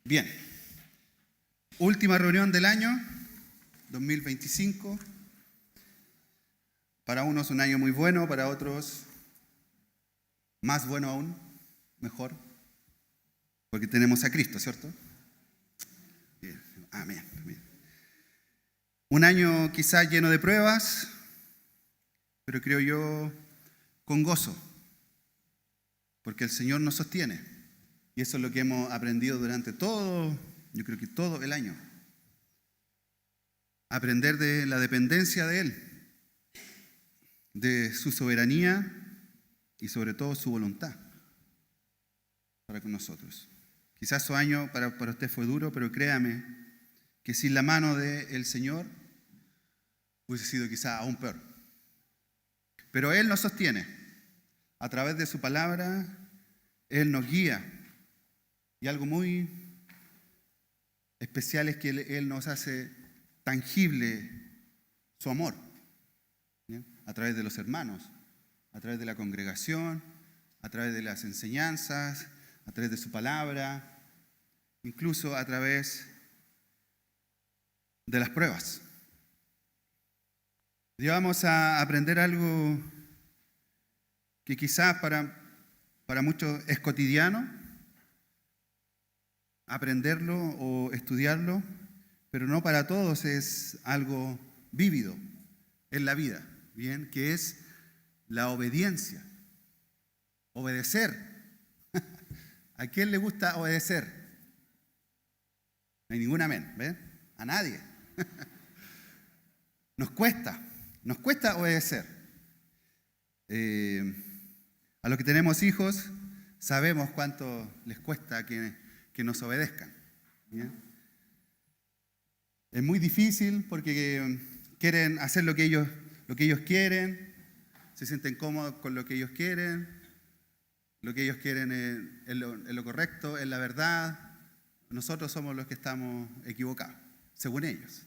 Bien, última reunión del año 2025. Para unos un año muy bueno, para otros más bueno aún, mejor, porque tenemos a Cristo, ¿cierto? Bien. Amén. Amén. Un año quizás lleno de pruebas, pero creo yo con gozo, porque el Señor nos sostiene. Y eso es lo que hemos aprendido durante todo, yo creo que todo el año. Aprender de la dependencia de Él, de su soberanía y sobre todo su voluntad para con nosotros. Quizás su año para usted fue duro, pero créame que sin la mano del Señor hubiese sido quizás aún peor. Pero Él nos sostiene. A través de su palabra, Él nos guía. Y algo muy especial es que Él nos hace tangible su amor, ¿bien? A través de los hermanos, a través de la congregación, a través de las enseñanzas, a través de su palabra, incluso a través de las pruebas. Y vamos a aprender algo que quizás para muchos es cotidiano, aprenderlo o estudiarlo, pero no para todos es algo vívido en la vida, ¿bien? Que es la obediencia. Obedecer. ¿A quién le gusta obedecer? No hay ningún amén, ¿ven? A nadie. Nos cuesta obedecer. A los que tenemos hijos sabemos cuánto les cuesta que nos obedezcan, ¿bien? Es muy difícil porque quieren hacer lo que ellos quieren, se sienten cómodos con lo que ellos quieren es lo correcto, es la verdad. Nosotros somos los que estamos equivocados, según ellos.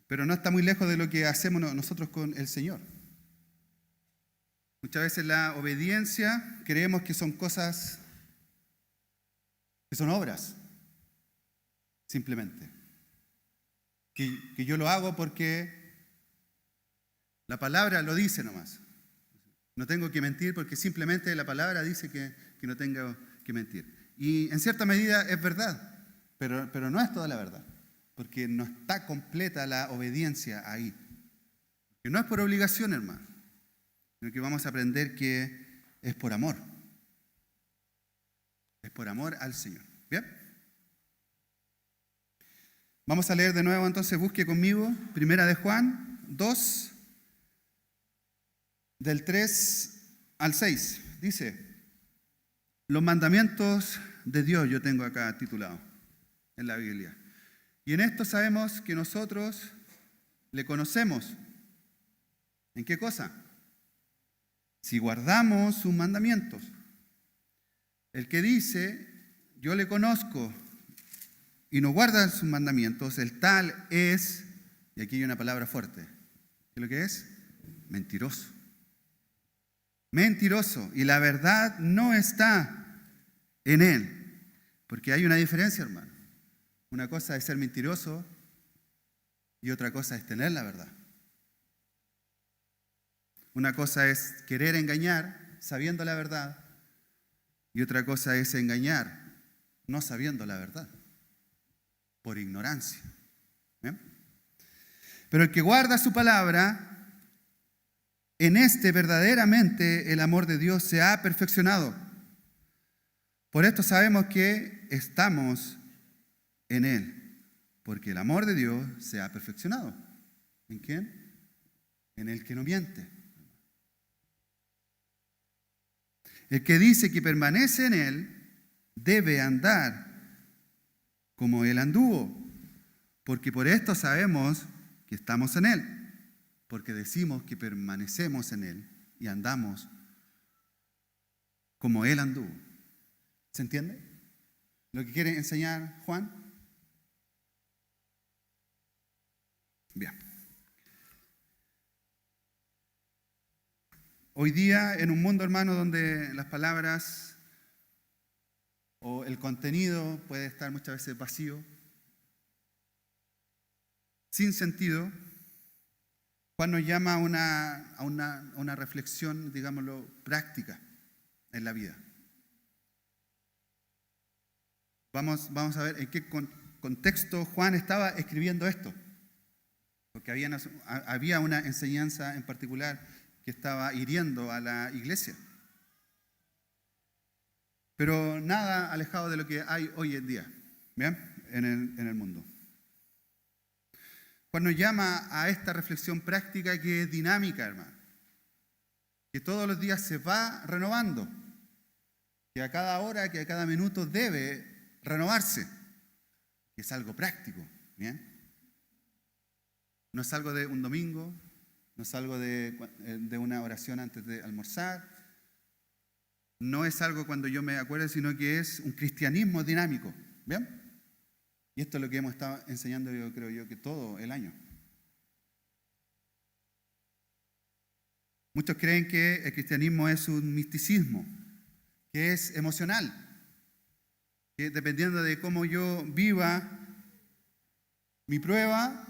Pero no está muy lejos de lo que hacemos nosotros con el Señor. Muchas veces la obediencia creemos que son cosas, que son obras, simplemente. Que yo lo hago porque la palabra lo dice nomás. No tengo que mentir porque simplemente la palabra dice que no tengo que mentir. Y en cierta medida es verdad, pero no es toda la verdad, porque no está completa la obediencia ahí. Que no es por obligación, hermano, sino que vamos a aprender que es por amor. Es por amor al Señor. ¿Bien? Vamos a leer de nuevo, entonces busque conmigo, Primera de Juan 2, del 3 al 6. Dice, los mandamientos de Dios, yo tengo acá titulado en la Biblia. Y en esto sabemos que nosotros le conocemos. ¿En qué cosa? Si guardamos sus mandamientos. El que dice, yo le conozco y no guarda sus mandamientos, el tal es, y aquí hay una palabra fuerte, ¿qué es lo que es? Mentiroso. Mentiroso. Y la verdad no está en él. Porque hay una diferencia, hermano. Una cosa es ser mentiroso y otra cosa es tener la verdad. Una cosa es querer engañar sabiendo la verdad y otra cosa es engañar no sabiendo la verdad, por ignorancia. ¿Bien? Pero el que guarda su palabra, en este verdaderamente el amor de Dios se ha perfeccionado. Por esto sabemos que estamos en Él, porque el amor de Dios se ha perfeccionado. ¿En quién? En el que no miente. El que dice que permanece en Él debe andar como Él anduvo, porque por esto sabemos que estamos en Él, porque decimos que permanecemos en Él y andamos como Él anduvo. ¿Se entiende lo que quiere enseñar Juan? Bien. Hoy día, en un mundo, hermano, donde las palabras o el contenido puede estar muchas veces vacío, sin sentido. Juan nos llama a una reflexión, digámoslo, práctica en la vida. Vamos a ver en qué contexto Juan estaba escribiendo esto. Porque había una enseñanza en particular que estaba hiriendo a la iglesia. Pero nada alejado de lo que hay hoy en día, ¿bien? En el mundo. Juan nos llama a esta reflexión práctica que es dinámica, hermano. Que todos los días se va renovando. Que a cada hora, que a cada minuto debe renovarse. Que es algo práctico, ¿bien? No es algo de un domingo, no es algo de una oración antes de almorzar, no es algo cuando yo me acuerdo, sino que es un cristianismo dinámico. ¿Bien? Y esto es lo que hemos estado enseñando, yo creo que todo el año. Muchos creen que el cristianismo es un misticismo, que es emocional, que dependiendo de cómo yo viva mi prueba,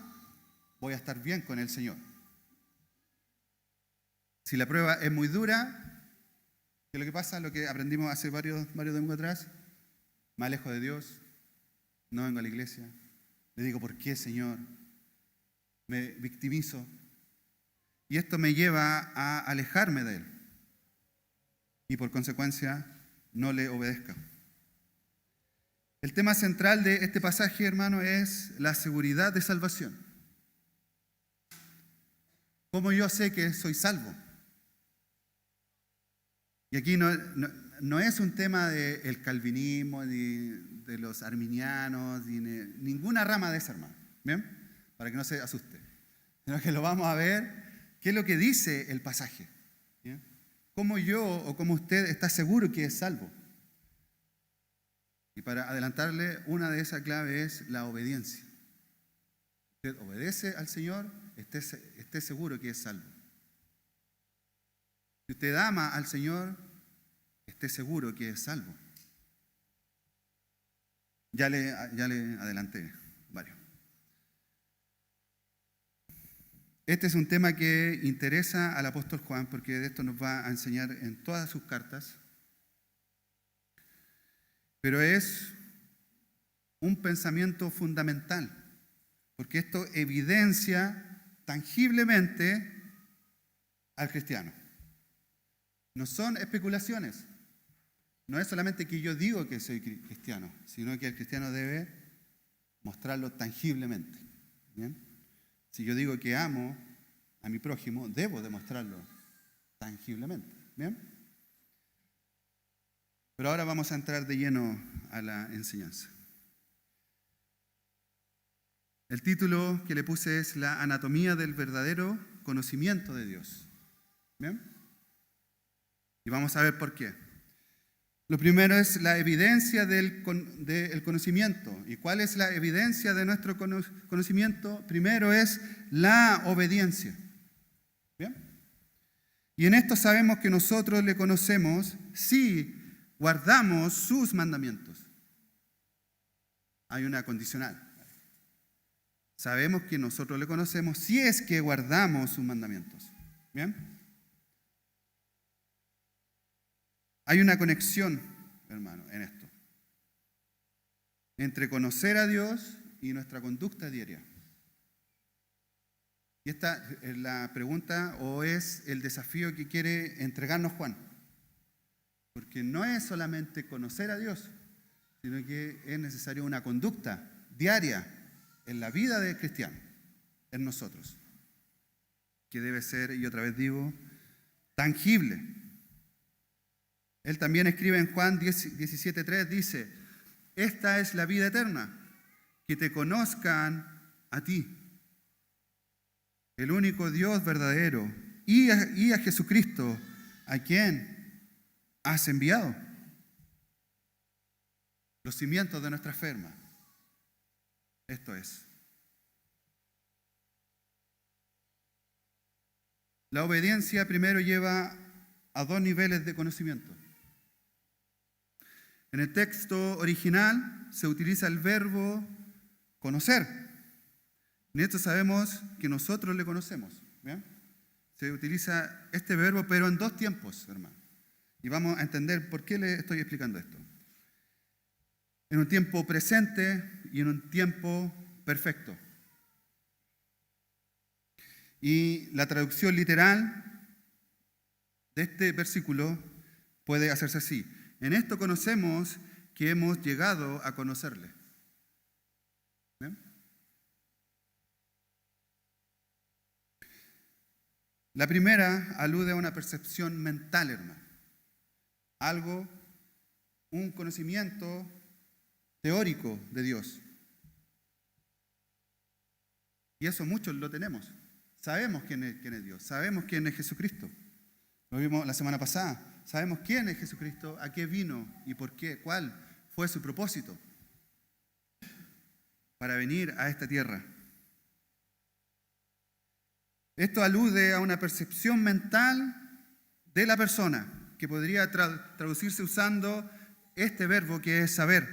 voy a estar bien con el Señor. Si la prueba es muy dura, ¿qué es lo que pasa? Lo que aprendimos hace varios domingos atrás, me alejo de Dios, no vengo a la iglesia, le digo, ¿por qué, Señor? Me victimizo. Y esto me lleva a alejarme de Él. Y por consecuencia, no le obedezco. El tema central de este pasaje, hermano, es la seguridad de salvación. ¿Cómo yo sé que soy salvo? Y aquí no es un tema del calvinismo, ni de los arminianos, ni ninguna rama de esa, hermano. ¿Bien? Para que no se asuste. Sino que lo vamos a ver, qué es lo que dice el pasaje. ¿Bien? ¿Cómo yo o cómo usted está seguro que es salvo? Y para adelantarle, una de esas claves es la obediencia. Usted obedece al Señor, esté seguro que es salvo. Si usted ama al Señor, esté seguro que es salvo. Ya le adelanté varios. Este es un tema que interesa al apóstol Juan, porque de esto nos va a enseñar en todas sus cartas. Pero es un pensamiento fundamental, porque esto evidencia tangiblemente al cristiano. No son especulaciones. No es solamente que yo digo que soy cristiano, sino que el cristiano debe mostrarlo tangiblemente. ¿Bien? Si yo digo que amo a mi prójimo, debo demostrarlo tangiblemente. ¿Bien? Pero ahora vamos a entrar de lleno a la enseñanza. El título que le puse es La anatomía del verdadero conocimiento de Dios. ¿Bien? Y vamos a ver por qué. Lo primero es la evidencia del conocimiento. ¿Y cuál es la evidencia de nuestro conocimiento? Primero es la obediencia. ¿Bien? Y en esto sabemos que nosotros le conocemos si guardamos sus mandamientos. Hay una condicional. Sabemos que nosotros le conocemos si es que guardamos sus mandamientos. ¿Bien? Hay una conexión, hermano, en esto, entre conocer a Dios y nuestra conducta diaria. Y esta es la pregunta o es el desafío que quiere entregarnos Juan. Porque no es solamente conocer a Dios, sino que es necesaria una conducta diaria en la vida del cristiano, en nosotros, que debe ser, y otra vez digo, tangible. Él también escribe en Juan 17:3, dice, esta es la vida eterna, que te conozcan a ti, el único Dios verdadero, y a Jesucristo, a quien has enviado. Los cimientos de nuestra fe, hermano. Esto es. La obediencia primero lleva a dos niveles de conocimiento. En el texto original se utiliza el verbo conocer. En esto sabemos que nosotros le conocemos. ¿Bien? Se utiliza este verbo, pero en dos tiempos, hermano. Y vamos a entender por qué le estoy explicando esto. En un tiempo presente y en un tiempo perfecto. Y la traducción literal de este versículo puede hacerse así. En esto conocemos que hemos llegado a conocerle. ¿Bien? La primera alude a una percepción mental, hermano. Algo, un conocimiento teórico de Dios. Y eso muchos lo tenemos. Sabemos quién es Dios, sabemos quién es Jesucristo. Lo vimos la semana pasada. Sabemos quién es Jesucristo, a qué vino y por qué, cuál fue su propósito para venir a esta tierra. Esto alude a una percepción mental de la persona, que podría traducirse usando este verbo que es saber.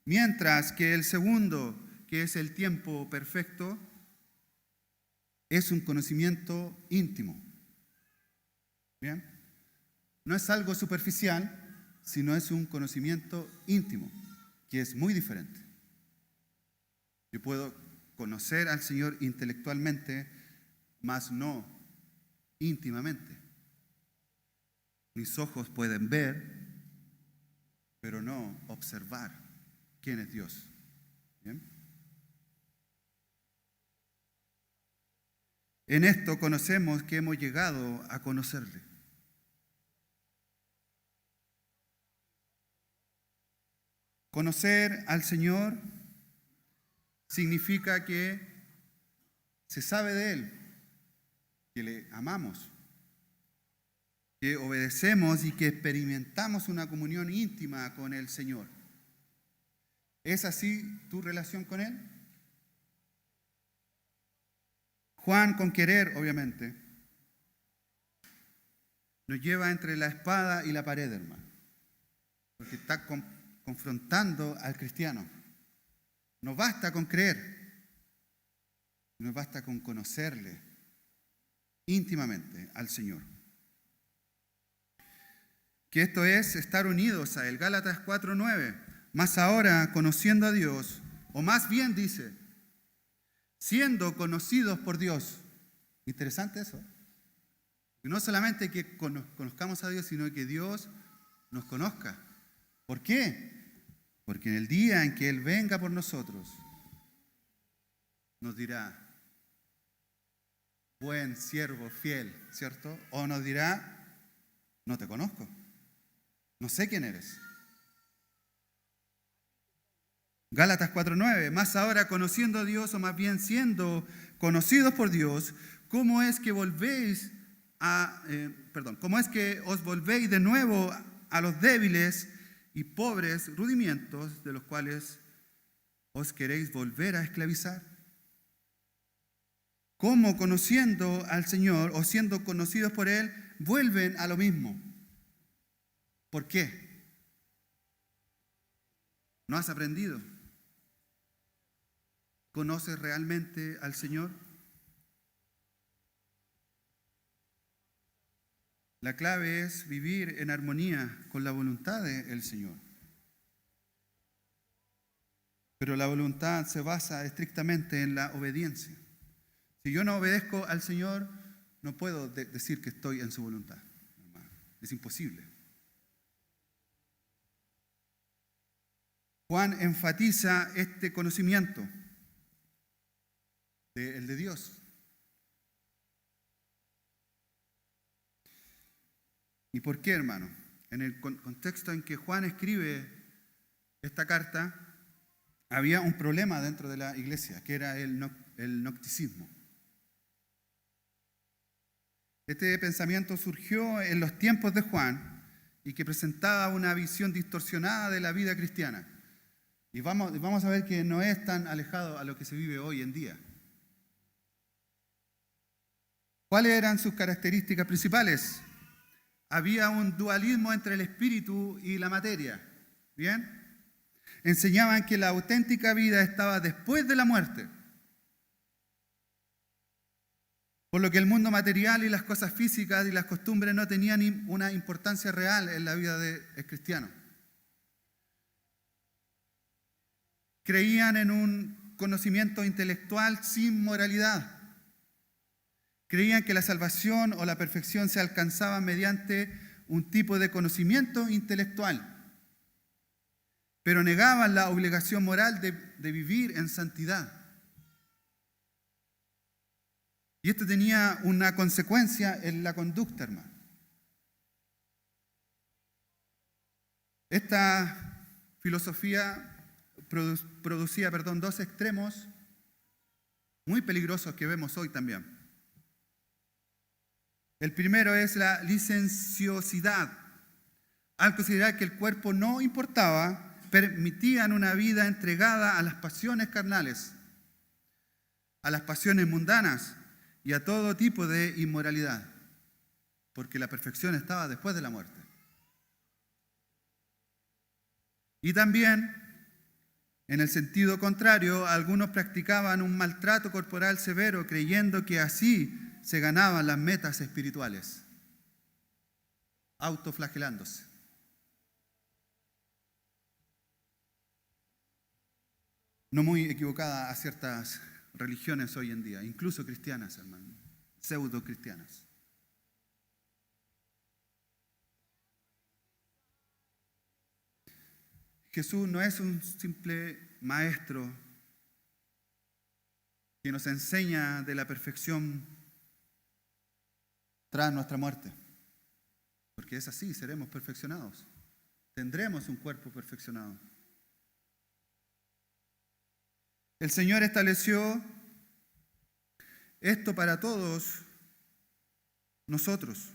Mientras que el segundo, que es el tiempo perfecto, es un conocimiento íntimo. ¿Bien? No es algo superficial, sino es un conocimiento íntimo, que es muy diferente. Yo puedo conocer al Señor intelectualmente, mas no íntimamente. Mis ojos pueden ver, pero no observar quién es Dios. ¿Bien? En esto conocemos que hemos llegado a conocerle. Conocer al Señor significa que se sabe de Él, que le amamos, que obedecemos y que experimentamos una comunión íntima con el Señor. ¿Es así tu relación con Él? Juan, con querer, obviamente, nos lleva entre la espada y la pared, hermano, porque está confrontando al cristiano. No basta con creer, no basta con conocerle íntimamente al Señor. Que esto es estar unidos a Él. Gálatas 4:9. Más ahora, conociendo a Dios, o más bien dice, siendo conocidos por Dios. Interesante eso. Y no solamente que conozcamos a Dios, sino que Dios nos conozca. ¿Por qué? Porque en el día en que Él venga por nosotros, nos dirá, buen siervo fiel, ¿cierto? O nos dirá, no te conozco, no sé quién eres. Gálatas 4:9, más ahora conociendo a Dios, o más bien siendo conocidos por Dios, ¿cómo es que os volvéis de nuevo a los débiles y pobres rudimientos de los cuales os queréis volver a esclavizar? ¿Cómo conociendo al Señor o siendo conocidos por Él, vuelven a lo mismo? ¿Por qué? ¿No has aprendido? ¿Conoces realmente al Señor? La clave es vivir en armonía con la voluntad del Señor. Pero la voluntad se basa estrictamente en la obediencia. Si yo no obedezco al Señor, no puedo decir que estoy en su voluntad. Es imposible. Juan enfatiza este conocimiento, el de Dios. ¿Y por qué, hermano? En el contexto en que Juan escribe esta carta, había un problema dentro de la iglesia, que era el gnosticismo. Este pensamiento surgió en los tiempos de Juan y que presentaba una visión distorsionada de la vida cristiana. Y vamos a ver que no es tan alejado a lo que se vive hoy en día. ¿Cuáles eran sus características principales? Había un dualismo entre el espíritu y la materia. ¿Bien? Enseñaban que la auténtica vida estaba después de la muerte. Por lo que el mundo material y las cosas físicas y las costumbres no tenían una importancia real en la vida del cristiano. Creían en un conocimiento intelectual sin moralidad. Creían que la salvación o la perfección se alcanzaba mediante un tipo de conocimiento intelectual, pero negaban la obligación moral de vivir en santidad. Y esto tenía una consecuencia en la conducta, hermano. Esta filosofía producía dos extremos muy peligrosos que vemos hoy también. El primero es la licenciosidad. Al considerar que el cuerpo no importaba, permitían una vida entregada a las pasiones carnales, a las pasiones mundanas y a todo tipo de inmoralidad, porque la perfección estaba después de la muerte. Y también, en el sentido contrario, algunos practicaban un maltrato corporal severo, creyendo que así se ganaban las metas espirituales, autoflagelándose. No muy equivocada a ciertas religiones hoy en día, incluso cristianas, hermano, pseudo cristianas. Jesús no es un simple maestro que nos enseña de la perfección tras nuestra muerte, porque es así, seremos perfeccionados, tendremos un cuerpo perfeccionado. El Señor estableció esto para todos nosotros,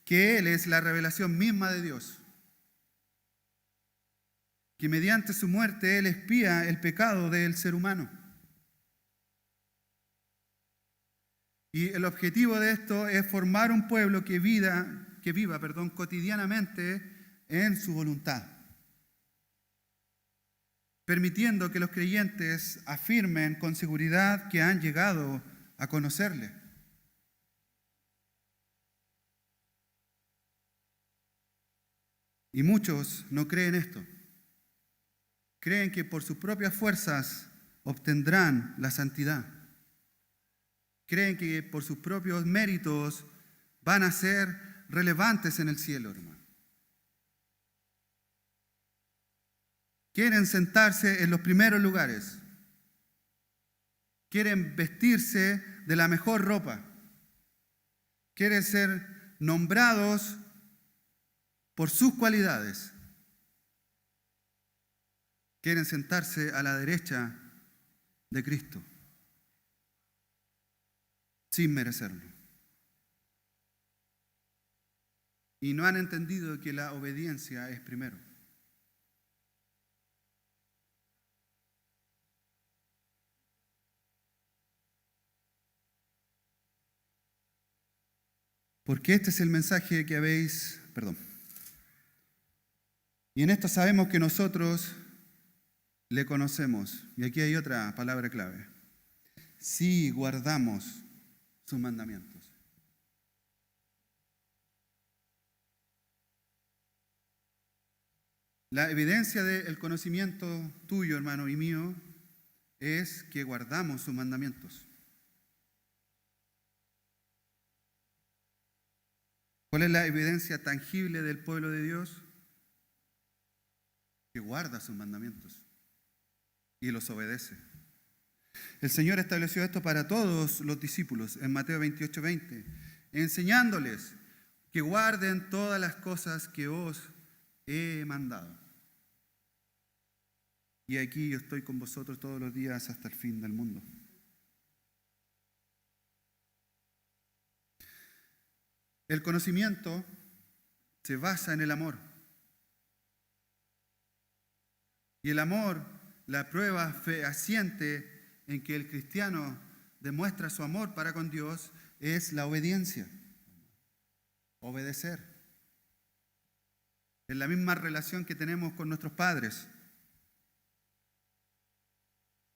que Él es la revelación misma de Dios, que mediante su muerte Él expía el pecado del ser humano. Y el objetivo de esto es formar un pueblo que viva cotidianamente en su voluntad, permitiendo que los creyentes afirmen con seguridad que han llegado a conocerle. Y muchos no creen esto. Creen que por sus propias fuerzas obtendrán la santidad. Creen que por sus propios méritos van a ser relevantes en el cielo, hermano. Quieren sentarse en los primeros lugares. Quieren vestirse de la mejor ropa. Quieren ser nombrados por sus cualidades. Quieren sentarse a la derecha de Cristo, sin merecerlo. Y no han entendido que la obediencia es primero. Porque este es el mensaje que habéis, Y en esto sabemos que nosotros le conocemos. Y aquí hay otra palabra clave. Si guardamos sus mandamientos. La evidencia del conocimiento tuyo, hermano, y mío, es que guardamos sus mandamientos. ¿Cuál es la evidencia tangible del pueblo de Dios? Que guarda sus mandamientos y los obedece. El Señor estableció esto para todos los discípulos en Mateo 28:20, enseñándoles que guarden todas las cosas que os he mandado. Y aquí yo estoy con vosotros todos los días hasta el fin del mundo. El conocimiento se basa en el amor. Y el amor, la prueba fehaciente en que el cristiano demuestra su amor para con Dios, es la obediencia. Obedecer. en la misma relación que tenemos con nuestros padres.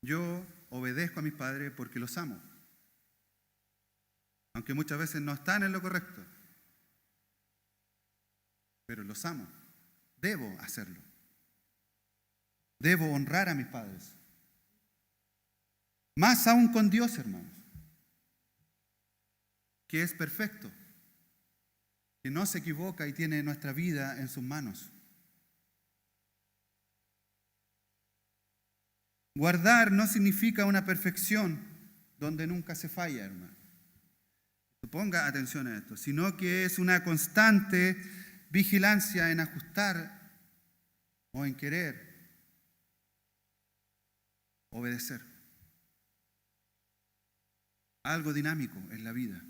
Yo obedezco a mis padres porque los amo, aunque muchas veces no están en lo correcto, pero los amo. Debo hacerlo. Debo honrar a mis padres. Más aún con Dios, hermanos, que es perfecto, que no se equivoca y tiene nuestra vida en sus manos. Guardar no significa una perfección donde nunca se falla, hermano. Ponga atención a esto, sino que es una constante vigilancia en ajustar o en querer obedecer. Algo dinámico en la vida.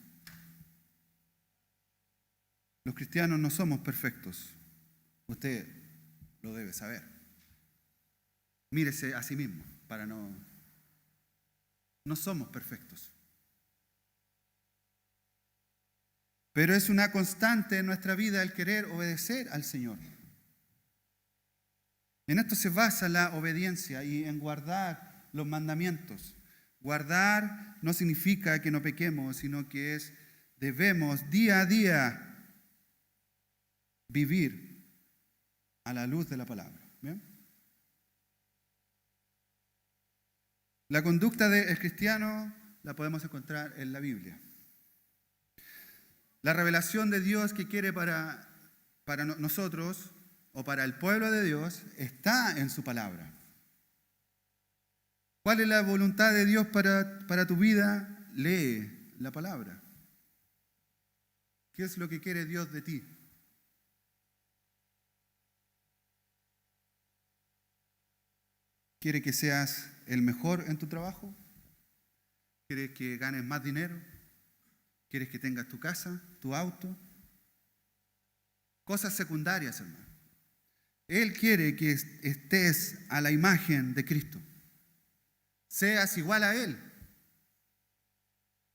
Los cristianos no somos perfectos. Usted lo debe saber. Mírese a sí mismo para no somos perfectos. Pero es una constante en nuestra vida el querer obedecer al Señor. En esto se basa la obediencia y en guardar los mandamientos. Guardar no significa que no pequemos, sino que debemos día a día vivir a la luz de la palabra. ¿Bien? La conducta del cristiano la podemos encontrar en la Biblia. La revelación de Dios que quiere para nosotros o para el pueblo de Dios está en su palabra. ¿Cuál es la voluntad de Dios para tu vida? Lee la palabra. ¿Qué es lo que quiere Dios de ti? ¿Quiere que seas el mejor en tu trabajo? ¿Quiere que ganes más dinero? ¿Quieres que tengas tu casa, tu auto? Cosas secundarias, hermano. Él quiere que estés a la imagen de Cristo. Seas igual a Él.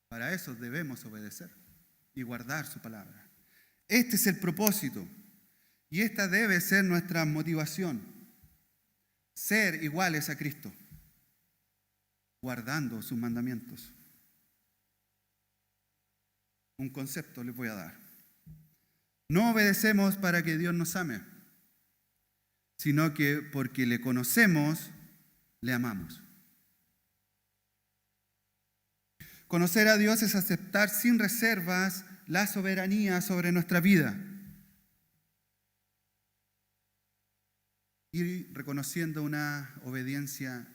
Para eso debemos obedecer y guardar su palabra. Este es el propósito y esta debe ser nuestra motivación. Ser iguales a Cristo, guardando sus mandamientos. Un concepto les voy a dar. No obedecemos para que Dios nos ame, sino que porque le conocemos, le amamos. Conocer a Dios es aceptar sin reservas la soberanía sobre nuestra vida y reconociendo una obediencia,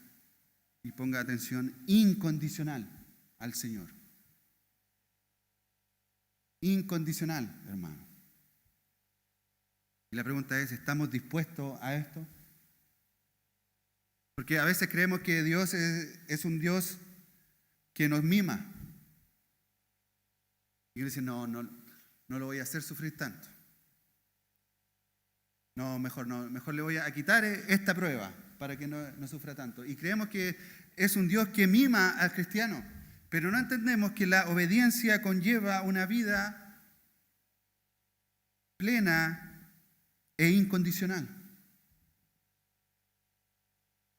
y ponga atención, incondicional al Señor. Incondicional, hermano. Y la pregunta es, ¿estamos dispuestos a esto? Porque a veces creemos que Dios es un Dios que nos mima. Y uno dice, no lo voy a hacer sufrir tanto. No, mejor le voy a quitar esta prueba para que no sufra tanto. Y creemos que es un Dios que mima al cristiano, pero no entendemos que la obediencia conlleva una vida plena e incondicional.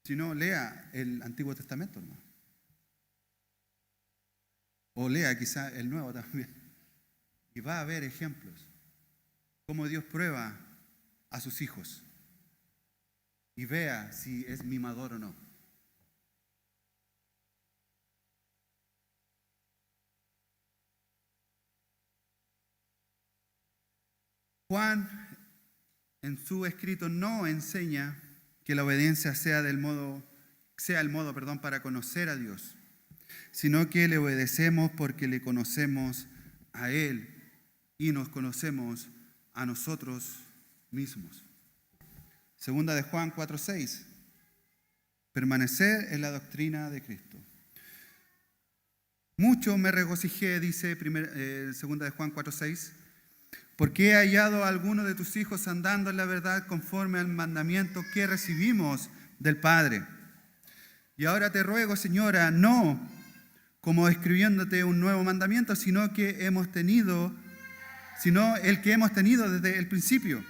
Si no, lea el Antiguo Testamento, hermano. O lea quizá el Nuevo también. Y va a haber ejemplos. Cómo Dios prueba a sus hijos. Y vea si es mimador o no. Juan, en su escrito, no enseña que la obediencia sea el modo para conocer a Dios, sino que le obedecemos porque le conocemos a Él y nos conocemos a nosotros mismos. Segunda de Juan 4:6. Permanecer en la doctrina de Cristo. Mucho me regocijé, dice segunda de Juan 4:6, porque he hallado a alguno de tus hijos andando en la verdad conforme al mandamiento que recibimos del Padre. Y ahora te ruego, Señora, no como escribiéndote un nuevo mandamiento, sino el que hemos tenido desde el principio.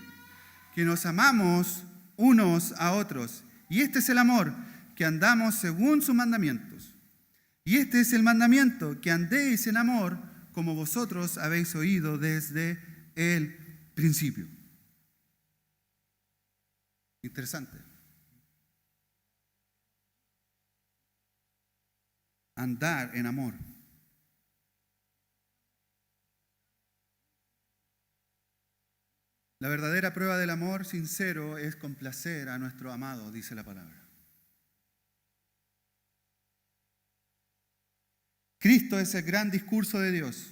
que nos amamos unos a otros. Y este es el amor, que andamos según sus mandamientos. Y este es el mandamiento, que andéis en amor, como vosotros habéis oído desde el principio. Interesante. Andar en amor. La verdadera prueba del amor sincero es complacer a nuestro amado, dice la palabra. Cristo es el gran discurso de Dios.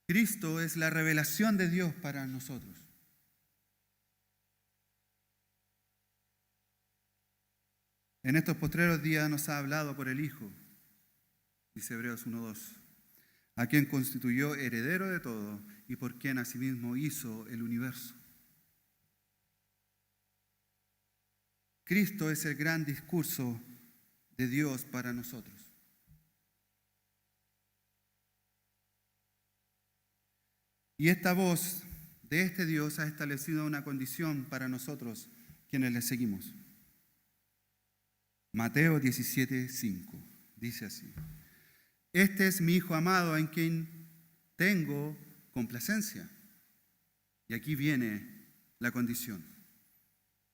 Cristo es la revelación de Dios para nosotros. En estos postreros días nos ha hablado por el Hijo, dice Hebreos 1:2, a quien constituyó heredero de todo y por quien asimismo hizo el universo. Cristo es el gran discurso de Dios para nosotros. Y esta voz de este Dios ha establecido una condición para nosotros quienes le seguimos. Mateo 17:5 dice así: Este es mi Hijo amado en quien tengo complacencia. Y aquí viene la condición: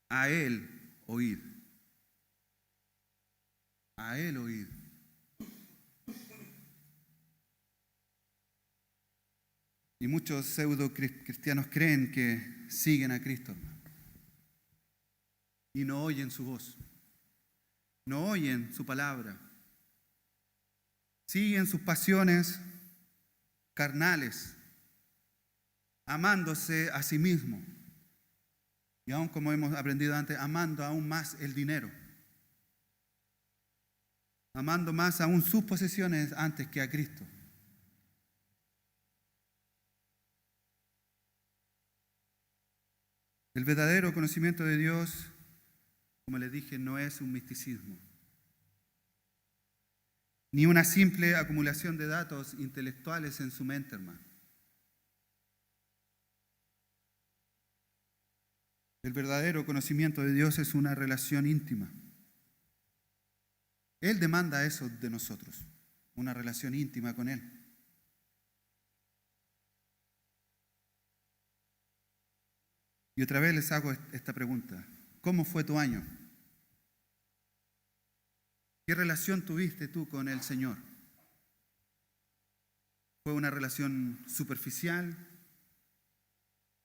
a Él oíd. A Él oíd. Y muchos pseudo cristianos creen que siguen a Cristo, hermano, y no oyen su voz, no oyen su palabra, siguen sus pasiones carnales, amándose a sí mismo, y aún como hemos aprendido antes, amando aún más el dinero, amando más aún sus posesiones antes que a Cristo. El verdadero conocimiento de Dios, como les dije, no es un misticismo, ni una simple acumulación de datos intelectuales en su mente, hermano. El verdadero conocimiento de Dios es una relación íntima. Él demanda eso de nosotros, una relación íntima con Él. Y otra vez les hago esta pregunta: ¿cómo fue tu año? ¿Qué relación tuviste tú con el Señor? ¿Fue una relación superficial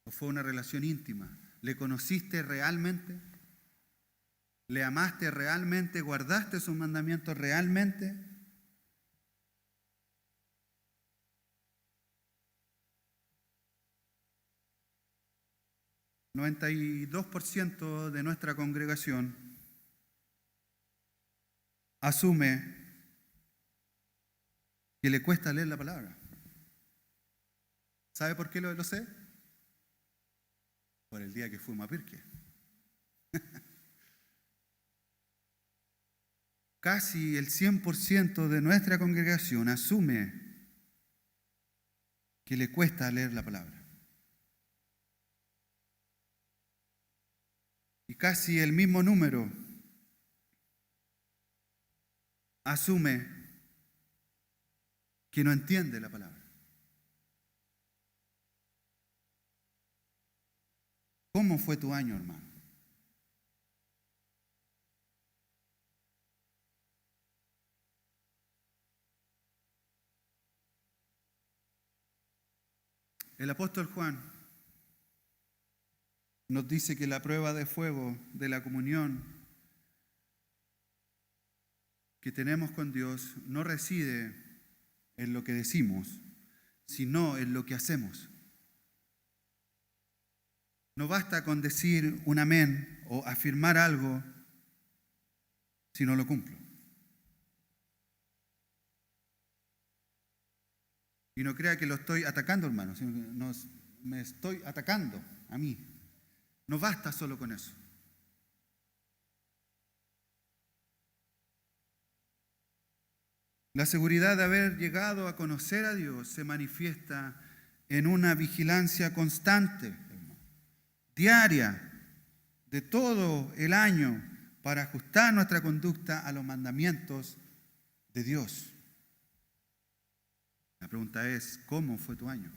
o fue una relación íntima? ¿Le conociste realmente? ¿Le amaste realmente? ¿Guardaste sus mandamientos realmente? El 92% de nuestra congregación asume que le cuesta leer la palabra. ¿Sabe por qué lo sé? Por el día que fuimos a Pirque. Casi el 100% de nuestra congregación asume que le cuesta leer la palabra. Y casi el mismo número asume que no entiende la palabra. ¿Cómo fue tu año, hermano? El apóstol Juan nos dice que la prueba de fuego de la comunión que tenemos con Dios no reside en lo que decimos, sino en lo que hacemos. No basta con decir un amén o afirmar algo si no lo cumplo. Y no crea que lo estoy atacando, hermano, sino que me estoy atacando a mí. No basta solo con eso. La seguridad de haber llegado a conocer a Dios se manifiesta en una vigilancia constante, hermano. diaria de todo el año para ajustar nuestra conducta a los mandamientos de Dios. La pregunta es, ¿cómo fue tu año?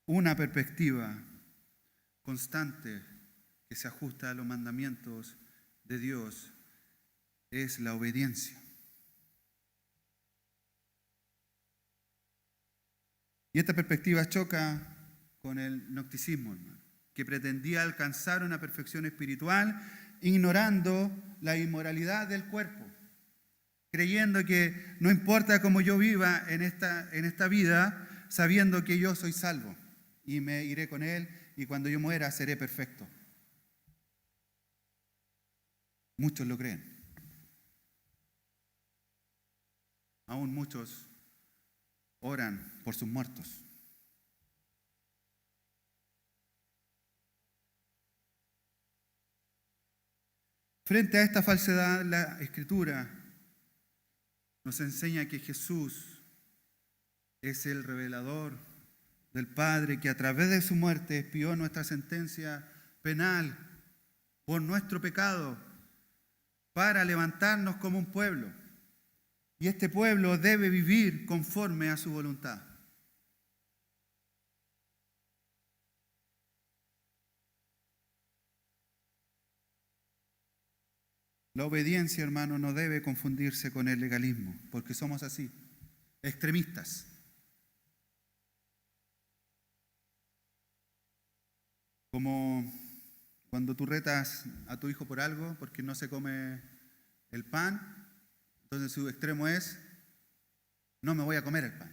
Una perspectiva constante que se ajusta a los mandamientos de Dios es la obediencia. Y esta perspectiva choca con el gnosticismo, hermano, que pretendía alcanzar una perfección espiritual ignorando la inmoralidad del cuerpo, creyendo que no importa cómo yo viva en esta vida, sabiendo que yo soy salvo y me iré con Él y cuando yo muera seré perfecto. Muchos lo creen. Aún muchos oran por sus muertos. Frente a esta falsedad, la Escritura nos enseña que Jesús es el revelador del Padre, que a través de su muerte expió nuestra sentencia penal por nuestro pecado para levantarnos como un pueblo. Y este pueblo debe vivir conforme a su voluntad. La obediencia, hermano, no debe confundirse con el legalismo, porque somos así, extremistas. Como cuando tú retas a tu hijo por algo, porque no se come el pan, entonces su extremo es, no me voy a comer el pan.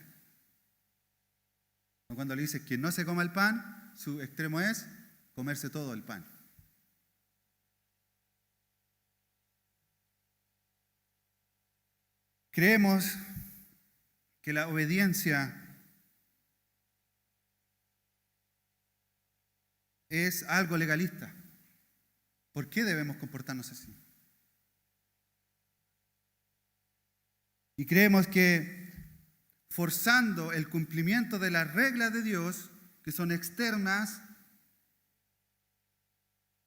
O cuando le dices que no se coma el pan, su extremo es comerse todo el pan. Creemos que la obediencia es algo legalista. ¿Por qué debemos comportarnos así? Y creemos que forzando el cumplimiento de las reglas de Dios, que son externas,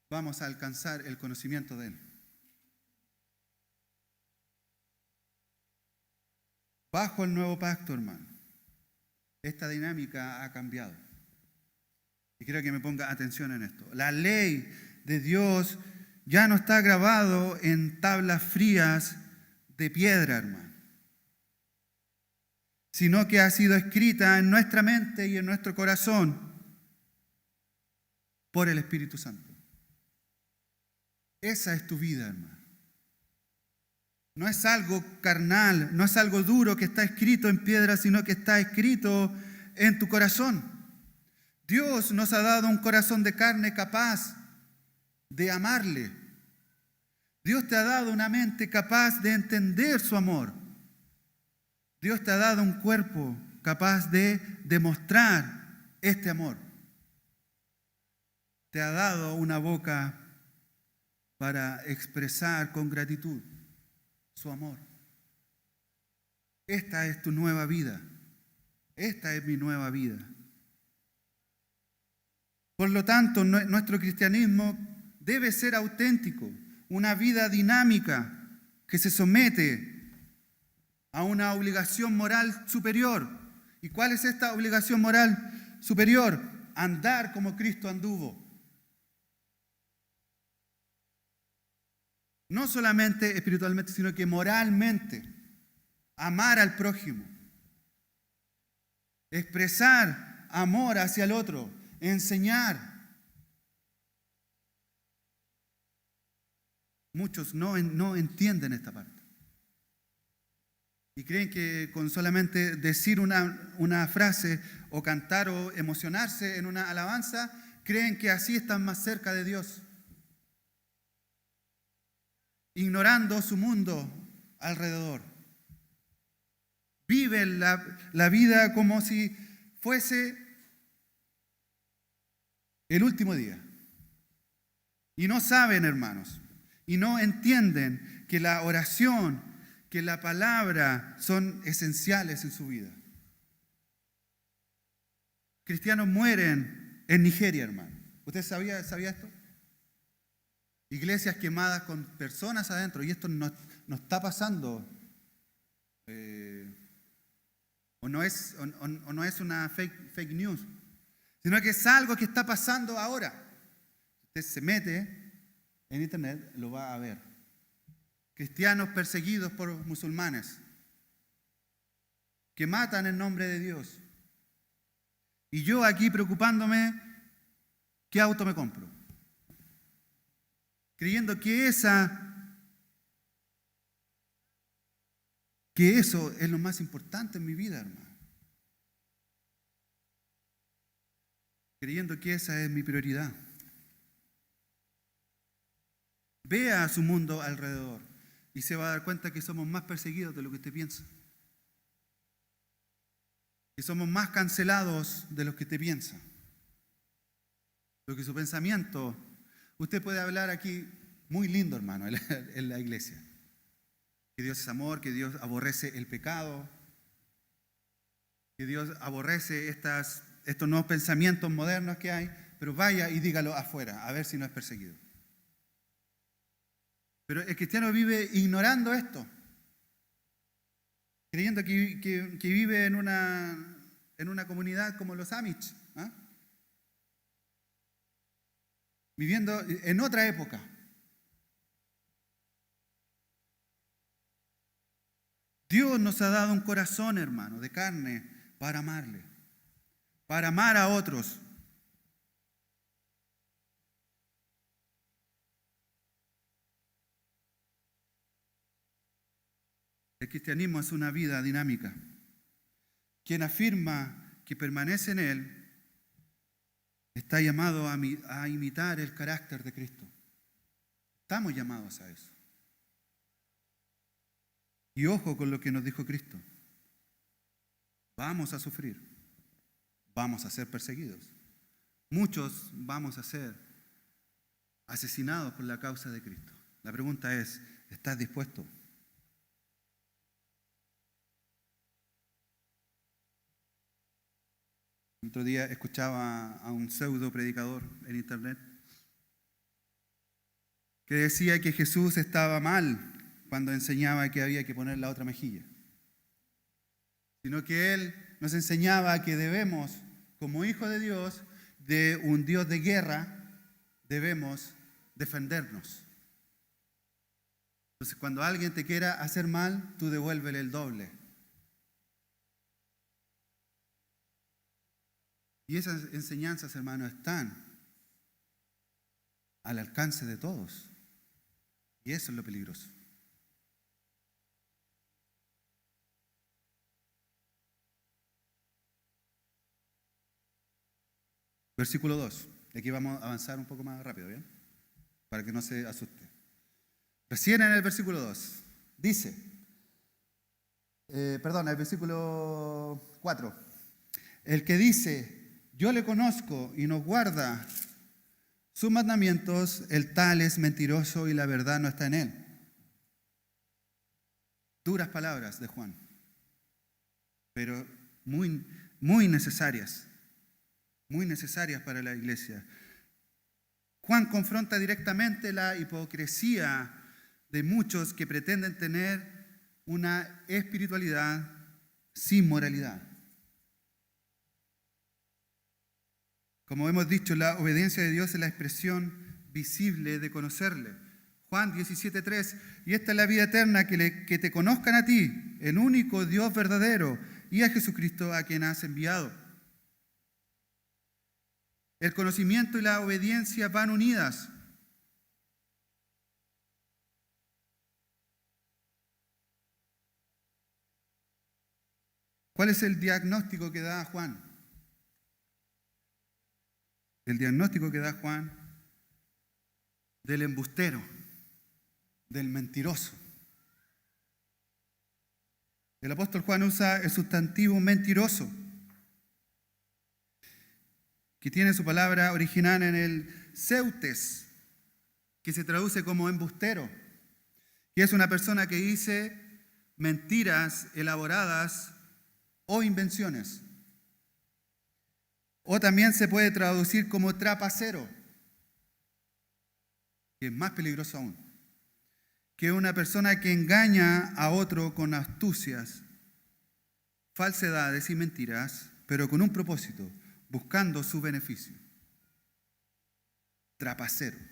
vamos a alcanzar el conocimiento de Él. Bajo el nuevo pacto, hermano, esta dinámica ha cambiado. Y quiero que me ponga atención en esto. La ley de Dios ya no está grabado en tablas frías de piedra, hermano, sino que ha sido escrita en nuestra mente y en nuestro corazón por el Espíritu Santo. Esa es tu vida, hermano. No es algo carnal, no es algo duro que está escrito en piedra, sino que está escrito en tu corazón. Dios nos ha dado un corazón de carne capaz de amarle. Dios te ha dado una mente capaz de entender su amor. Dios te ha dado un cuerpo capaz de demostrar este amor. Te ha dado una boca para expresar con gratitud su amor. Esta es tu nueva vida. Esta es mi nueva vida. Por lo tanto, nuestro cristianismo debe ser auténtico, una vida dinámica que se somete a una obligación moral superior. ¿Y cuál es esta obligación moral superior? Andar como Cristo anduvo. No solamente espiritualmente, sino que moralmente. Amar al prójimo. Expresar amor hacia el otro. Enseñar. Muchos no entienden esta parte. Y creen que con solamente decir una frase o cantar o emocionarse en una alabanza, creen que así están más cerca de Dios. Ignorando su mundo alrededor. Viven la vida como si fuese el último día. Y no saben, hermanos, y no entienden que la oración, que la palabra son esenciales en su vida. Cristianos mueren en Nigeria, hermano. ¿Usted sabía esto? Iglesias quemadas con personas adentro, y esto no está pasando. O no es una fake news, sino que es algo que está pasando ahora. Usted se mete en internet, lo va a ver. Cristianos perseguidos por musulmanes que matan en nombre de Dios. Y yo aquí preocupándome, ¿qué auto me compro? Creyendo que eso es lo más importante en mi vida, hermano. Creyendo que esa es mi prioridad. Vea su mundo alrededor y se va a dar cuenta que somos más perseguidos de lo que usted piensa. Que somos más cancelados de lo que usted piensa. Lo que su pensamiento, usted puede hablar aquí muy lindo, hermano, en la iglesia. Que Dios es amor, que Dios aborrece el pecado, que Dios aborrece estos nuevos pensamientos modernos que hay, pero vaya y dígalo afuera, a ver si no es perseguido. Pero el cristiano vive ignorando esto, creyendo que vive en una comunidad como los Amish, ¿eh? Viviendo en otra época. Dios nos ha dado un corazón, hermano, de carne para amarle, para amar a otros. El cristianismo es una vida dinámica. Quien afirma que permanece en él está llamado a imitar el carácter de Cristo. Estamos llamados a eso. Y ojo con lo que nos dijo Cristo. Vamos a sufrir. Vamos a ser perseguidos. Muchos vamos a ser asesinados por la causa de Cristo. La pregunta es, ¿estás dispuesto? El otro día escuchaba a un pseudo predicador en internet que decía que Jesús estaba mal cuando enseñaba que había que poner la otra mejilla, sino que Él nos enseñaba que debemos, como hijos de Dios, de un Dios de guerra, debemos defendernos. Entonces, cuando alguien te quiera hacer mal, tú devuélvele el doble. Y esas enseñanzas, hermanos, están al alcance de todos. Y eso es lo peligroso. Versículo 2. De aquí vamos a avanzar un poco más rápido, ¿bien? Para que no se asuste. Recién en el versículo 2 dice, el versículo 4. El que dice, yo le conozco y no guarda sus mandamientos, el tal es mentiroso y la verdad no está en él. Duras palabras de Juan, pero muy, muy necesarias para la iglesia. Juan confronta directamente la hipocresía de muchos que pretenden tener una espiritualidad sin moralidad. Como hemos dicho, la obediencia de Dios es la expresión visible de conocerle. Juan 17:3, y esta es la vida eterna, que te conozcan a ti, el único Dios verdadero, y a Jesucristo a quien has enviado. El conocimiento y la obediencia van unidas. ¿Cuál es el diagnóstico que da Juan? El diagnóstico que da Juan del embustero, del mentiroso. El apóstol Juan usa el sustantivo mentiroso, que tiene su palabra original en el seutes, que se traduce como embustero, que es una persona que dice mentiras elaboradas o invenciones. O también se puede traducir como trapacero, que es más peligroso aún, que es una persona que engaña a otro con astucias, falsedades y mentiras, pero con un propósito, buscando su beneficio. Trapacero.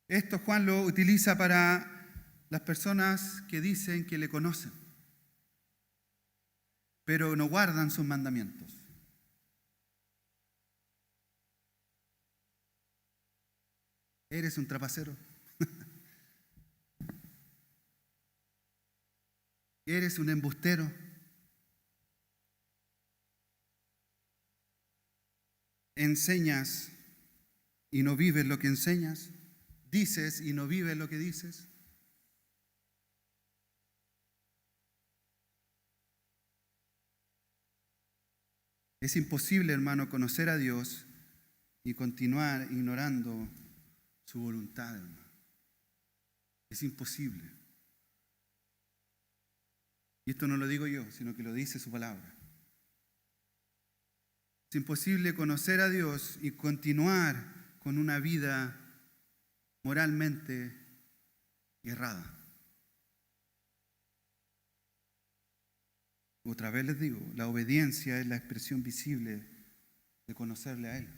Esto Juan lo utiliza para las personas que dicen que le conocen, pero no guardan sus mandamientos. ¿Eres un trapacero? ¿Eres un embustero? ¿Enseñas y no vives lo que enseñas? ¿Dices y no vives lo que dices? Es imposible, hermano, conocer a Dios y continuar ignorando su voluntad, hermano. Es imposible. Y esto no lo digo yo, sino que lo dice su palabra. Es imposible conocer a Dios y continuar con una vida moralmente errada. Otra vez les digo, la obediencia es la expresión visible de conocerle a Él.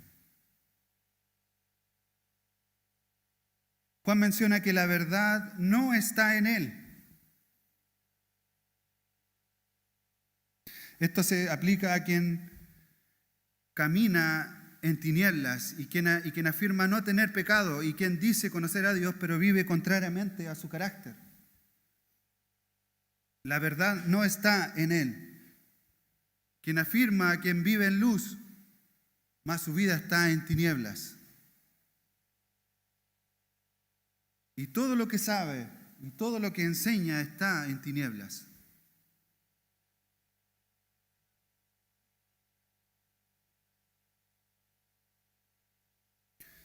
Juan menciona que la verdad no está en Él. Esto se aplica a quien camina en tinieblas y quien afirma no tener pecado y quien dice conocer a Dios pero vive contrariamente a su carácter. La verdad no está en él. Quien afirma quien vive en luz, mas su vida está en tinieblas. Y todo lo que sabe y todo lo que enseña está en tinieblas.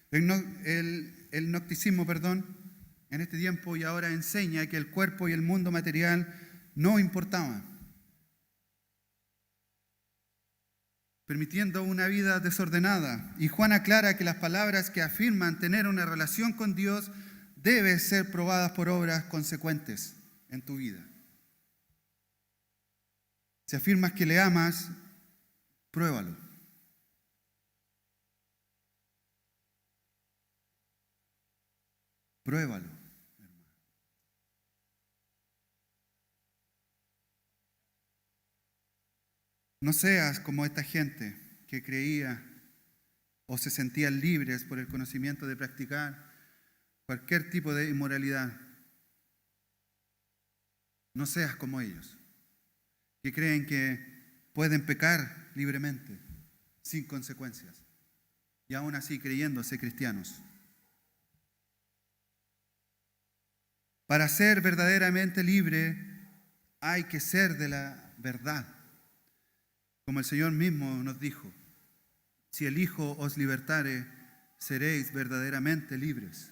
El gnosticismo, en este tiempo y ahora enseña que el cuerpo y el mundo material no importaban, permitiendo una vida desordenada. Y Juan aclara que las palabras que afirman tener una relación con Dios deben ser probadas por obras consecuentes en tu vida. Si afirmas que le amas, pruébalo. Pruébalo, hermano. No seas como esta gente que creía o se sentían libres por el conocimiento de practicar cualquier tipo de inmoralidad. No seas como ellos, que creen que pueden pecar libremente, sin consecuencias, y aún así creyéndose cristianos. Para ser verdaderamente libre hay que ser de la verdad. Como el Señor mismo nos dijo, si el Hijo os libertare, seréis verdaderamente libres.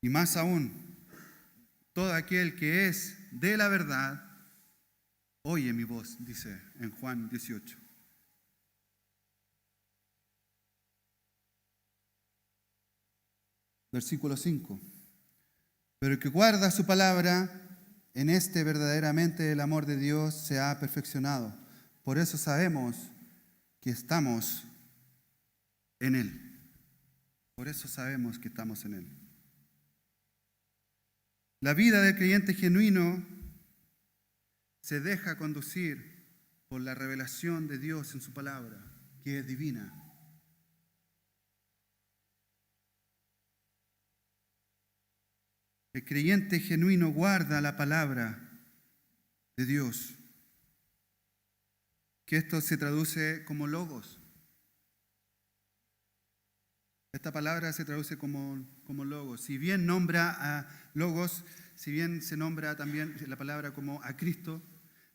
Y más aún, todo aquel que es de la verdad, oye mi voz, dice en Juan 18. Versículo 5. Pero el que guarda su palabra, en este verdaderamente el amor de Dios se ha perfeccionado. Por eso sabemos que estamos en Él. Por eso sabemos que estamos en Él. La vida del creyente genuino se deja conducir por la revelación de Dios en su palabra, que es divina. El creyente genuino guarda la palabra de Dios, que esto se traduce como logos. Esta palabra se traduce como logos. Si bien nombra a logos, si bien se nombra también la palabra como a Cristo,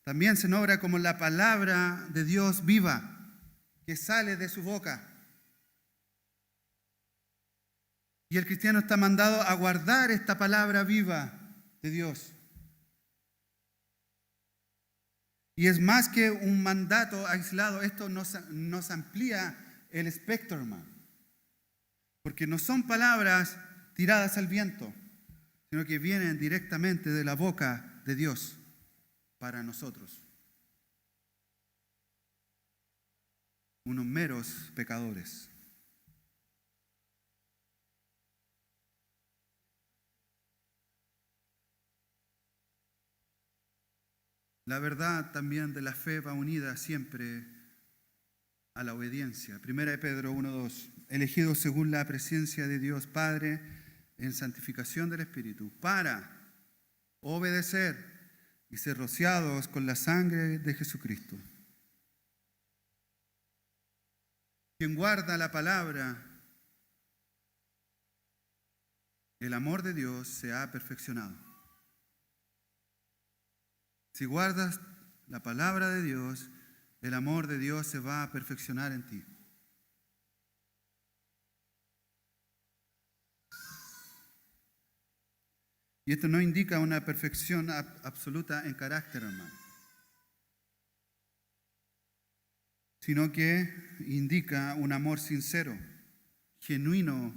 también se nombra como la palabra de Dios viva, que sale de su boca. Y el cristiano está mandado a guardar esta palabra viva de Dios. Y es más que un mandato aislado, esto nos amplía el espectro, hermano. Porque no son palabras tiradas al viento, sino que vienen directamente de la boca de Dios para nosotros, unos meros pecadores. La verdad también de la fe va unida siempre a la obediencia. Primera de Pedro 1:2. Elegidos según la presencia de Dios Padre en santificación del Espíritu, para obedecer y ser rociados con la sangre de Jesucristo. Quien guarda la palabra, el amor de Dios se ha perfeccionado. Si guardas la palabra de Dios, el amor de Dios se va a perfeccionar en ti. Y esto no indica una perfección absoluta en carácter, hermano, sino que indica un amor sincero, genuino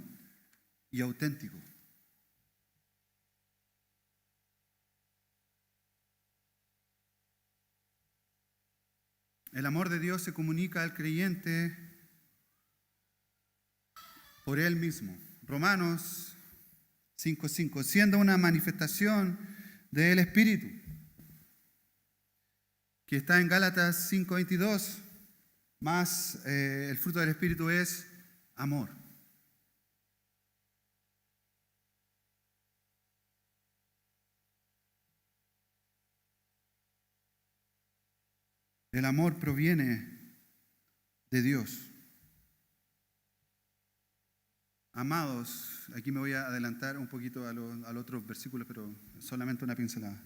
y auténtico. El amor de Dios se comunica al creyente por Él mismo. Romanos 5:5, siendo una manifestación del Espíritu, que está en Gálatas 5:22, más el fruto del Espíritu es amor. El amor proviene de Dios. Amados, aquí me voy a adelantar un poquito al otro versículo, pero solamente una pincelada.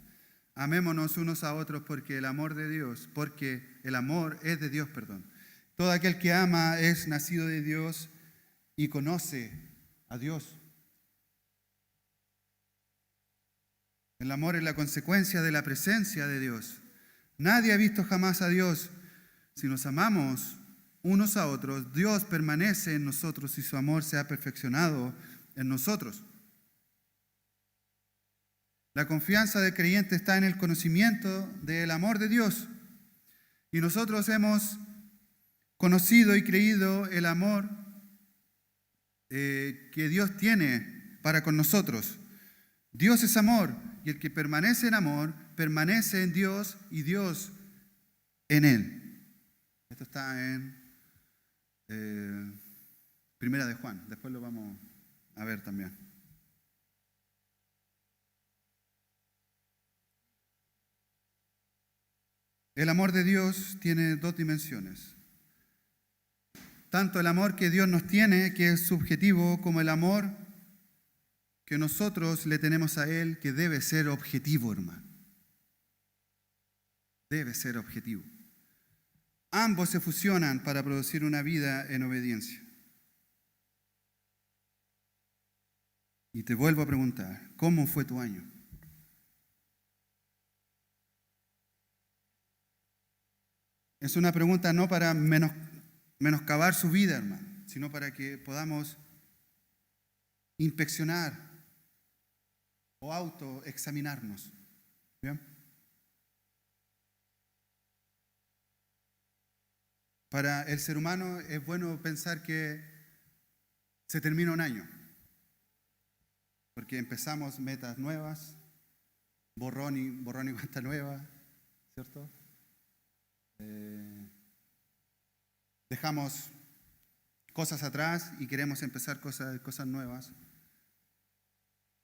Amémonos unos a otros porque el amor es de Dios, perdón. Todo aquel que ama es nacido de Dios y conoce a Dios. El amor es la consecuencia de la presencia de Dios. Nadie ha visto jamás a Dios. Si nos amamos unos a otros, Dios permanece en nosotros y su amor se ha perfeccionado en nosotros. La confianza del creyente está en el conocimiento del amor de Dios. Y nosotros hemos conocido y creído el amor que Dios tiene para con nosotros. Dios es amor, y el que permanece en amor, permanece en Dios y Dios en él. Esto está en Primera de Juan, después lo vamos a ver también. El amor de Dios tiene dos dimensiones. Tanto el amor que Dios nos tiene, que es subjetivo, como el amor que nosotros le tenemos a Él, que debe ser objetivo, hermano. Debe ser objetivo. Ambos se fusionan para producir una vida en obediencia. Y te vuelvo a preguntar, ¿cómo fue tu año? Es una pregunta no para menoscabar su vida, hermano, sino para que podamos inspeccionar o autoexaminarnos. ¿Bien? Para el ser humano es bueno pensar que se termina un año, porque empezamos metas nuevas, borrón y cuenta nueva, ¿cierto? Dejamos cosas atrás y queremos empezar cosas nuevas.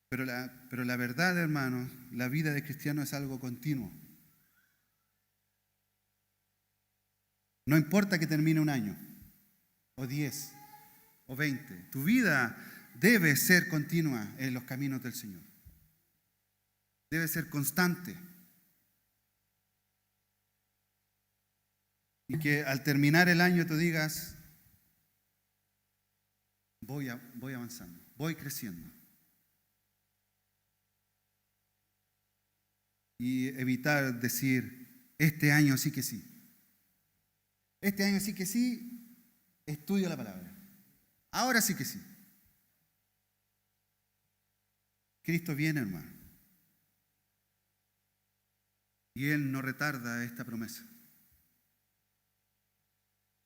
Pero la verdad, hermanos, la vida de cristiano es algo continuo. No importa que termine un año, o 10, o 20. Tu vida debe ser continua en los caminos del Señor. Debe ser constante. Y que al terminar el año tú digas, voy avanzando, voy creciendo. Y evitar decir, este año sí que sí. Este año sí que sí, estudio la palabra. Ahora sí que sí. Cristo viene, hermano. Y Él no retarda esta promesa.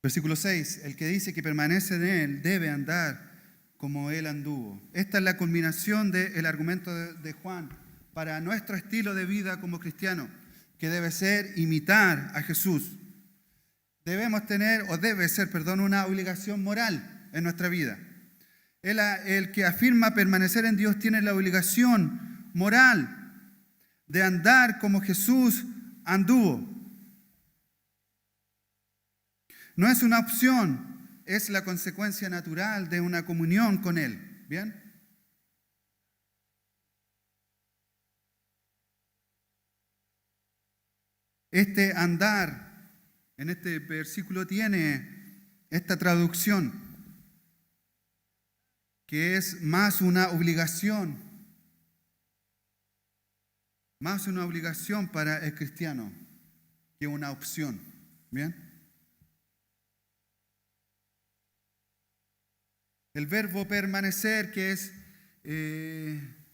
Versículo 6, el que dice que permanece en Él debe andar como Él anduvo. Esta es la culminación del argumento de Juan para nuestro estilo de vida como cristiano, que debe ser imitar a Jesús. Debemos tener, o debe ser, perdón, una obligación moral en nuestra vida. El que afirma permanecer en Dios tiene la obligación moral de andar como Jesús anduvo. No es una opción, es la consecuencia natural de una comunión con Él. ¿Bien? Este andar en este versículo tiene esta traducción, que es más una obligación para el cristiano que una opción. ¿Bien? El verbo permanecer, que es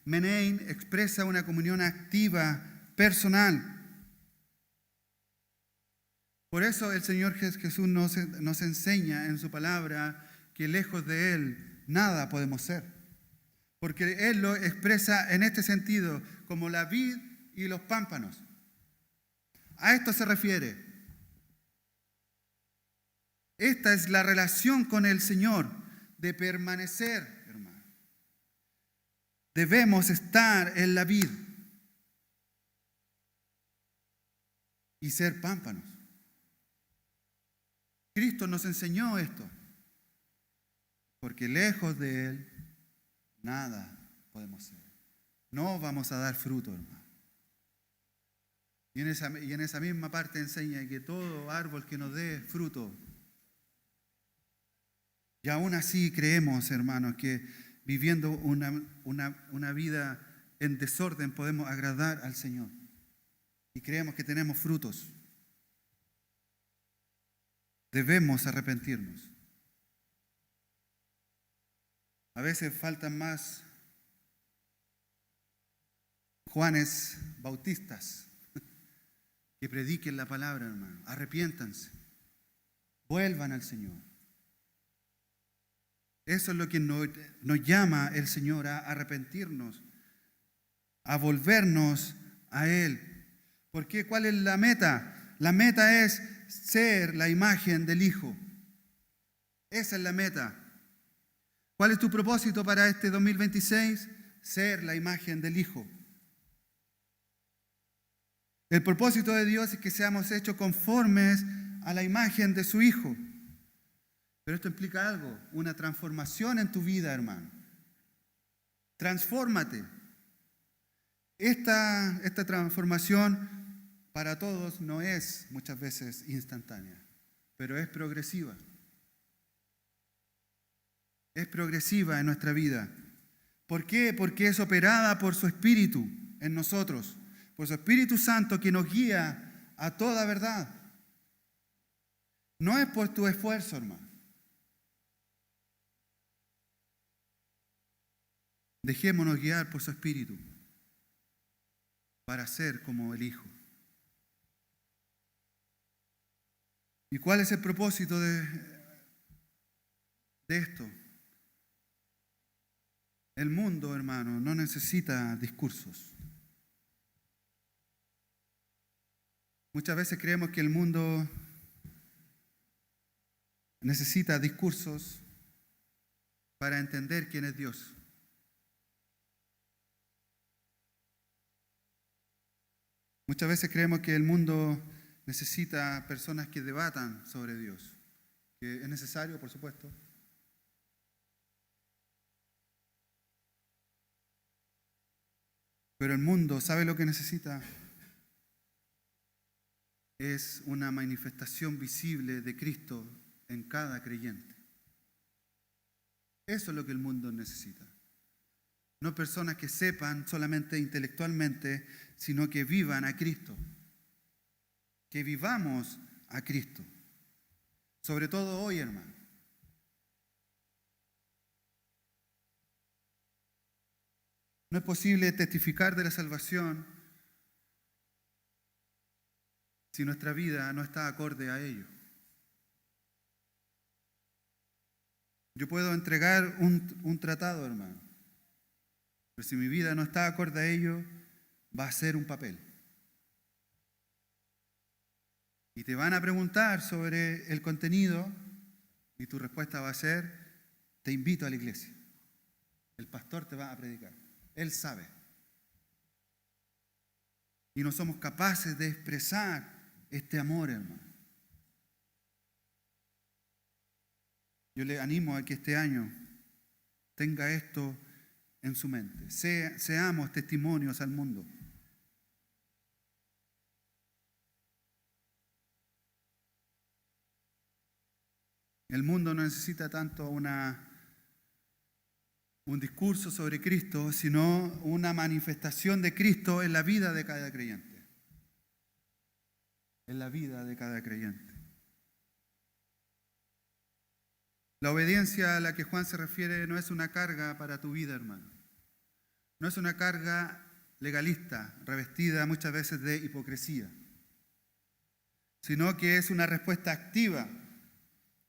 menein, expresa una comunión activa, personal. Por eso el Señor Jesús nos enseña en su palabra que lejos de Él nada podemos ser. Porque Él lo expresa en este sentido, como la vid y los pámpanos. A esto se refiere. Esta es la relación con el Señor, de permanecer, hermano. Debemos estar en la vid y ser pámpanos. Cristo nos enseñó esto, porque lejos de Él nada podemos ser. No vamos a dar fruto, hermano. Y en esa misma parte enseña que todo árbol que nos dé fruto. Y aún así creemos, hermanos, que viviendo una vida en desorden podemos agradar al Señor. Y creemos que tenemos frutos. Debemos arrepentirnos. A veces faltan más Juanes Bautistas que prediquen la palabra, hermano. Arrepiéntanse. Vuelvan al Señor. Eso es lo que nos llama el Señor, a arrepentirnos, a volvernos a Él. ¿Por qué? ¿Cuál es la meta? La meta es ser la imagen del Hijo. Esa es la meta. ¿Cuál es tu propósito para este 2026? Ser la imagen del Hijo. El propósito de Dios es que seamos hechos conformes a la imagen de su Hijo. Pero esto implica algo, una transformación en tu vida, hermano. Transfórmate. Esta transformación para todos no es muchas veces instantánea, pero es progresiva. Es progresiva en nuestra vida. ¿Por qué? Porque es operada por su Espíritu en nosotros, por su Espíritu Santo que nos guía a toda verdad. No es por tu esfuerzo, hermano. Dejémonos guiar por su Espíritu para ser como el Hijo. ¿Y cuál es el propósito de esto? El mundo, hermano, no necesita discursos. Muchas veces creemos que el mundo necesita discursos para entender quién es Dios. Muchas veces creemos que el mundo necesita personas que debatan sobre Dios, que es necesario, por supuesto. Pero el mundo, ¿sabe lo que necesita? Es una manifestación visible de Cristo en cada creyente. Eso es lo que el mundo necesita. No personas que sepan solamente intelectualmente, sino que vivan a Cristo. Que vivamos a Cristo. Sobre todo hoy, hermano. No es posible testificar de la salvación si nuestra vida no está acorde a ello. Yo puedo entregar un tratado, hermano, pero si mi vida no está acorde a ello, va a ser un papel. Y te van a preguntar sobre el contenido y tu respuesta va a ser: te invito a la iglesia. El pastor te va a predicar. Él sabe. Y no somos capaces de expresar este amor, hermano. Yo le animo a que este año tenga esto en su mente. Seamos testimonios al mundo. El mundo no necesita tanto un discurso sobre Cristo, sino una manifestación de Cristo en la vida de cada creyente. En la vida de cada creyente. La obediencia a la que Juan se refiere no es una carga para tu vida, hermano. No es una carga legalista, revestida muchas veces de hipocresía, sino que es una respuesta activa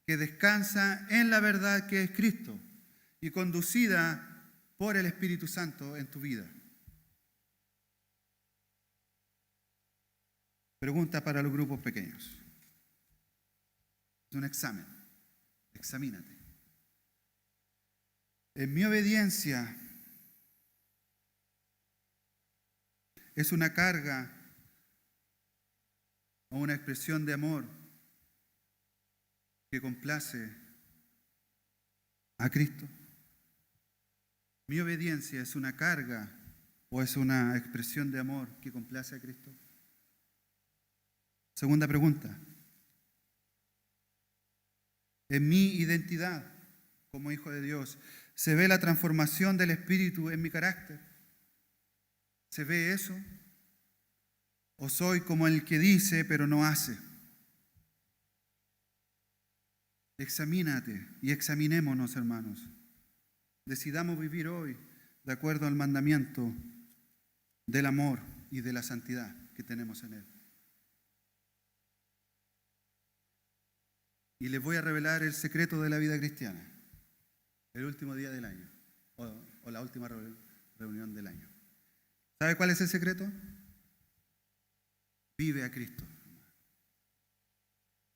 que descansa en la verdad que es Cristo y conducida por el Espíritu Santo en tu vida. Pregunta para los grupos pequeños. Es un examen. Examínate. En mi obediencia es una carga o una expresión de amor que complace a Cristo. Mi obediencia es una carga o es una expresión de amor que complace a Cristo. Segunda pregunta. En mi identidad como hijo de Dios, ¿se ve la transformación del Espíritu en mi carácter? ¿Se ve eso? ¿O soy como el que dice pero no hace? Examínate y examinémonos, hermanos. Decidamos vivir hoy de acuerdo al mandamiento del amor y de la santidad que tenemos en Él. Y les voy a revelar el secreto de la vida cristiana, el último día del año, o la última reunión del año. ¿Sabe cuál es el secreto? Vive a Cristo.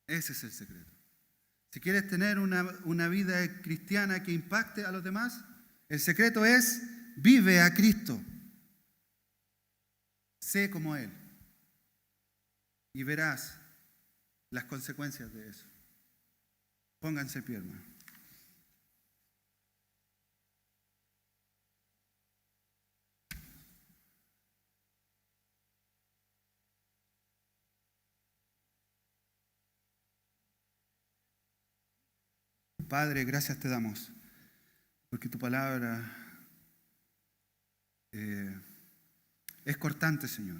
Ese es el secreto. Si quieres tener una vida cristiana que impacte a los demás, el secreto es: vive a Cristo. Sé como Él. Y verás las consecuencias de eso. Pónganse en pie, hermano. Padre, gracias te damos, porque tu palabra es cortante, Señor,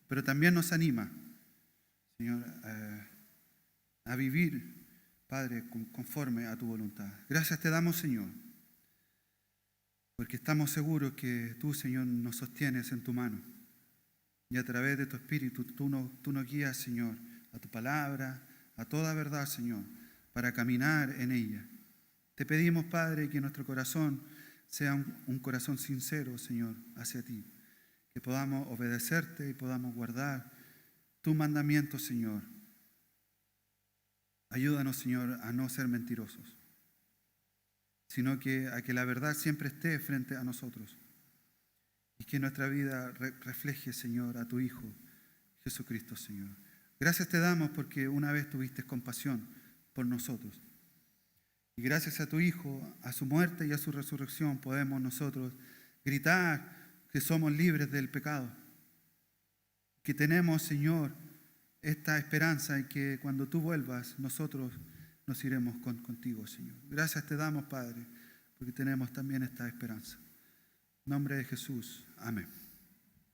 pero también nos anima, Señor, a vivir, Padre, conforme a tu voluntad. Gracias te damos, Señor, porque estamos seguros que tú, Señor, nos sostienes en tu mano, y a través de tu Espíritu tú nos guías, Señor, a tu palabra, a toda verdad, Señor, para caminar en ella. Te pedimos, Padre, que nuestro corazón sea un corazón sincero, Señor, hacia ti. Que podamos obedecerte y podamos guardar tus mandamientos, Señor. Ayúdanos, Señor, a no ser mentirosos, sino a que la verdad siempre esté frente a nosotros. Y que nuestra vida refleje, Señor, a tu Hijo, Jesucristo, Señor. Gracias te damos porque una vez tuviste compasión por nosotros. Y gracias a tu Hijo, a su muerte y a su resurrección, podemos nosotros gritar que somos libres del pecado. Que tenemos, Señor, esta esperanza y que cuando tú vuelvas, nosotros nos iremos contigo, Señor. Gracias te damos, Padre, porque tenemos también esta esperanza. En nombre de Jesús. Amén.